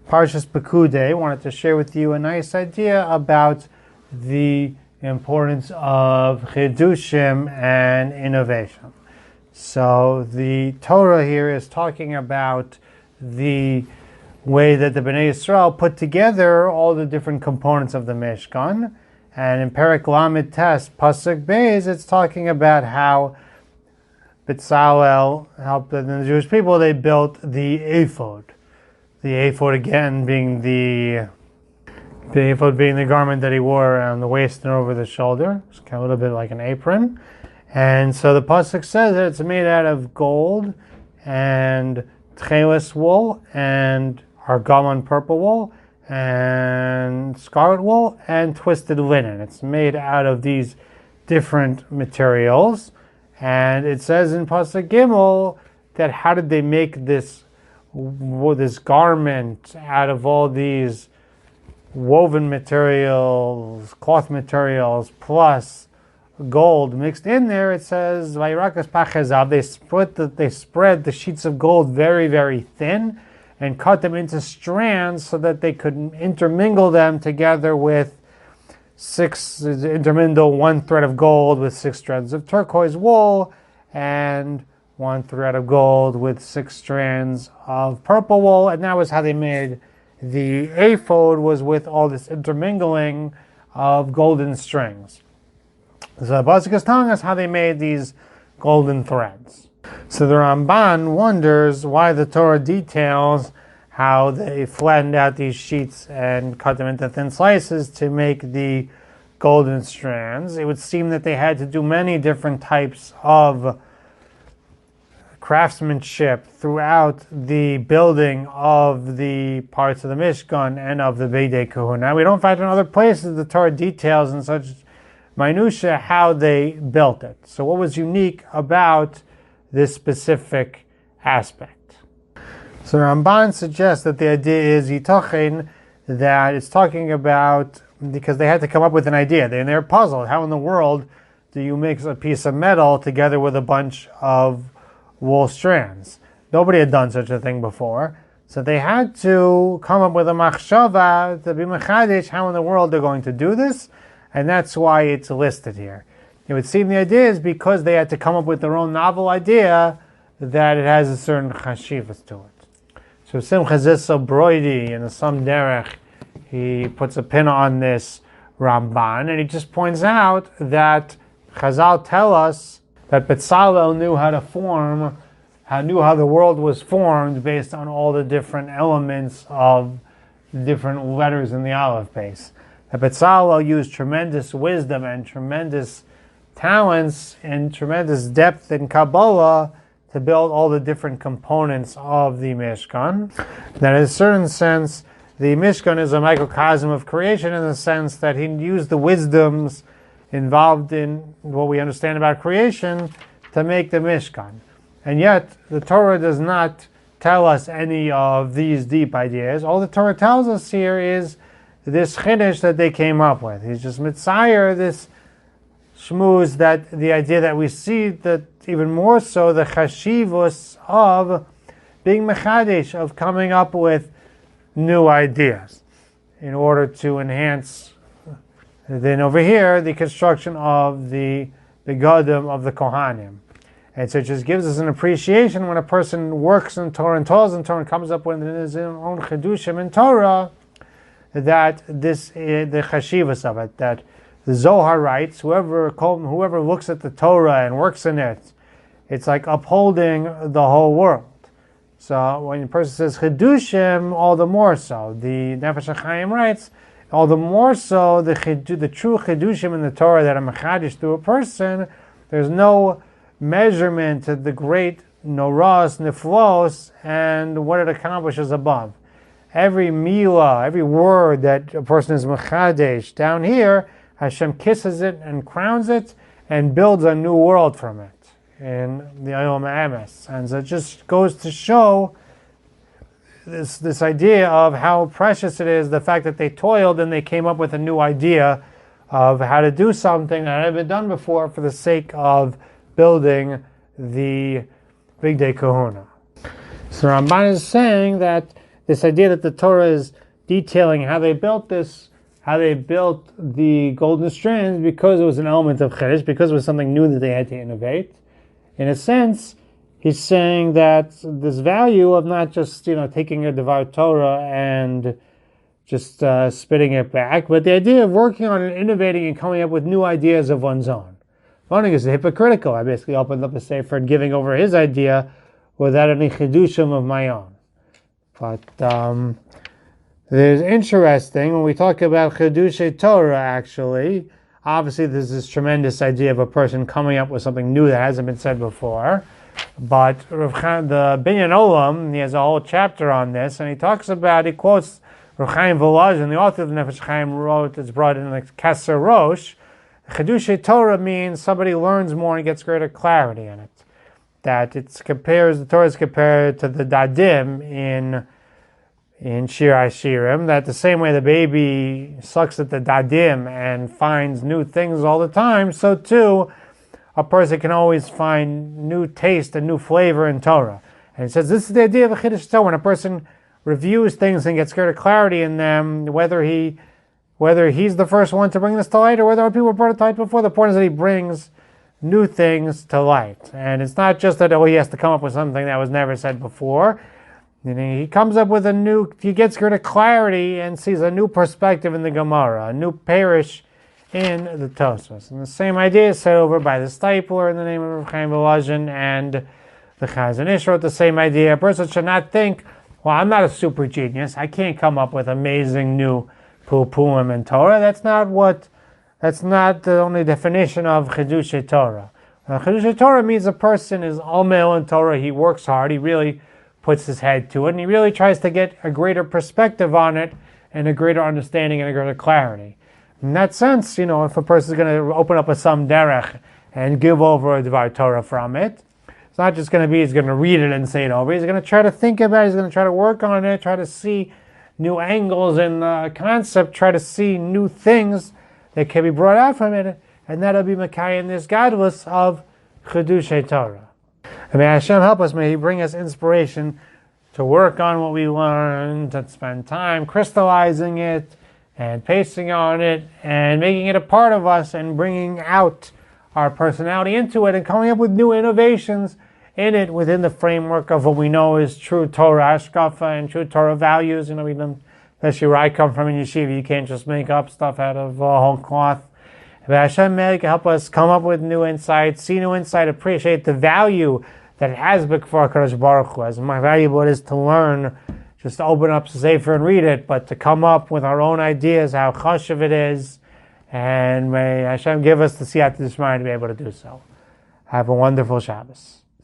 Parshas Pekudei. I wanted to share with you a nice idea about the importance of Chiddushim and innovation. So the Torah here is talking about the way that the Bnei Yisrael put together all the different components of the Mishkan. And in Perek Lamed Tes, Pasuk Beis, it's talking about how Bezalel helped the Jewish people. They built the Ephod. The Ephod again being the Ephod being the garment that he wore around the waist and over the shoulder. It's kind of a little bit like an apron. And so the pasuk says that it's made out of gold and tchelis wool and argamon purple wool and scarlet wool and twisted linen. It's made out of these different materials. And it says in pasuk Gimel that how did they make this garment out of all these woven materials, cloth materials, plus gold mixed in there. It says Vayirakas pachezav. They spread the sheets of gold very, very thin and cut them into strands so that they could intermingle them together with intermingle one thread of gold with 6 strands of turquoise wool and 1 thread of gold with 6 strands of purple wool, and that was how they made the ephod, was with all this intermingling of golden strings. So the pasuk is telling us how they made these golden threads. So the Ramban wonders why the Torah details how they flattened out these sheets and cut them into thin slices to make the golden strands. It would seem that they had to do many different types of craftsmanship throughout the building of the parts of the Mishkan and of the Bnei Kahuna. We don't find in other places the Torah details in such minutia how they built it. So what was unique about this specific aspect? So Ramban suggests that the idea is yitochen, that it's talking about, because they had to come up with an idea. They're puzzled. How in the world do you mix a piece of metal together with a bunch of wool strands? Nobody had done such a thing before. So they had to come up with a machshava to be mechadish, how in the world they're going to do this, and that's why it's listed here. It would seem the idea is because they had to come up with their own novel idea that it has a certain chashivas to it. So Simcha Zissel Broidi in the Sam Derech, he puts a pin on this Ramban, and he just points out that Chazal tell us that Bezalel knew how the world was formed based on all the different elements of different letters in the Aleph base. That Bezalel used tremendous wisdom and tremendous talents and tremendous depth in Kabbalah to build all the different components of the Mishkan. That in a certain sense, the Mishkan is a microcosm of creation in the sense that he used the wisdoms involved in what we understand about creation to make the Mishkan. And yet, the Torah does not tell us any of these deep ideas. All the Torah tells us here is this chiddush that they came up with. He's just mitzayer, this shmuz, that the idea that we see, that even more so, the chashivus of being mechadish, of coming up with new ideas in order to enhance, then over here, the construction of the begadim of the Kohanim. And so it just gives us an appreciation when a person works in Torah and toils in Torah and comes up with his own Chiddushim in Torah, that this is the chashivas of it, that the Zohar writes, whoever looks at the Torah and works in it, it's like upholding the whole world. So when a person says Chiddushim, all the more so. The Nefesh HaChaim writes, all the more so the true Chiddushim in the Torah that are mechadish to a person, there's no measurement to the great noras, niflos, and what it accomplishes above. Every milah, every word that a person is mechadish down here, Hashem kisses it and crowns it and builds a new world from it in the Ayom Emes. And so it just goes to show this idea of how precious it is, the fact that they toiled and they came up with a new idea of how to do something that had been done before for the sake of building the Bigdei Kahuna. So Ramban is saying that this idea that the Torah is detailing how they built the golden strands, because it was an element of Chiddush, because it was something new that they had to innovate. In a sense, he's saying that this value of not just, taking a Devar Torah and just spitting it back, but the idea of working on and innovating and coming up with new ideas of one's own. One thing is hypocritical. I basically opened up a sefer and giving over his idea without any Chiddushim of my own. But there's interesting, when we talk about Chidushei Torah, actually, obviously there's this tremendous idea of a person coming up with something new that hasn't been said before. But the Binyan Olam, he has a whole chapter on this, and he quotes Rav Chaim Volozhin, the author of the Nefesh Chaim, wrote, it's brought in like Kesser Rosh. Chidushei Torah means somebody learns more and gets greater clarity in it. That the Torah is compared to the Dadim in Shir HaShirim, that the same way the baby sucks at the Dadim and finds new things all the time, so too a person can always find new taste and new flavor in Torah. And it says this is the idea of a Chiddush Torah, when a person reviews things and gets greater clarity in them, whether he's the first one to bring this to light or whether other people brought it to light before. The point is that he brings new things to light. And it's not just that, he has to come up with something that was never said before. He comes up with he gets greater clarity and sees a new perspective in the Gemara, a new parish in the Tosfos. And the same idea is said over by the Stipler in the name of Rav Chaim Volozhin, and the Chazon Ish wrote the same idea. A person should not think, well, I'm not a super genius. I can't come up with amazing new Pu'uim in Torah. That's not the only definition of Chidushei Torah. Chidushei Torah means a person is Omel in Torah. He works hard. He really puts his head to it, and he really tries to get a greater perspective on it and a greater understanding and a greater clarity. In that sense, if a person is going to open up a Sam Derech and give over a Dvar Torah from it, it's not just going to be he's going to read it and say it over. He's going to try to think about it. He's going to try to work on it, try to see new angles in the concept, try to see new things that can be brought out from it, and that'll be Makai in this godless of Chidushei Torah. And may Hashem help us, may He bring us inspiration to work on what we learned, to spend time crystallizing it and pasting on it and making it a part of us and bringing out our personality into it and coming up with new innovations in it within the framework of what we know is true Torah Ashkafa and true Torah values. Especially where I come from in Yeshiva, you can't just make up stuff out of whole cloth. But Hashem may help us come up with new insights, see new insight, appreciate the value that it has before HaKadosh Baruch Hu. As more valuable it is to learn, just to open up the Sefer and read it, but to come up with our own ideas, how chashuv it is, and may Hashem give us the siyata d'shmaya to be able to do so. Have a wonderful Shabbos.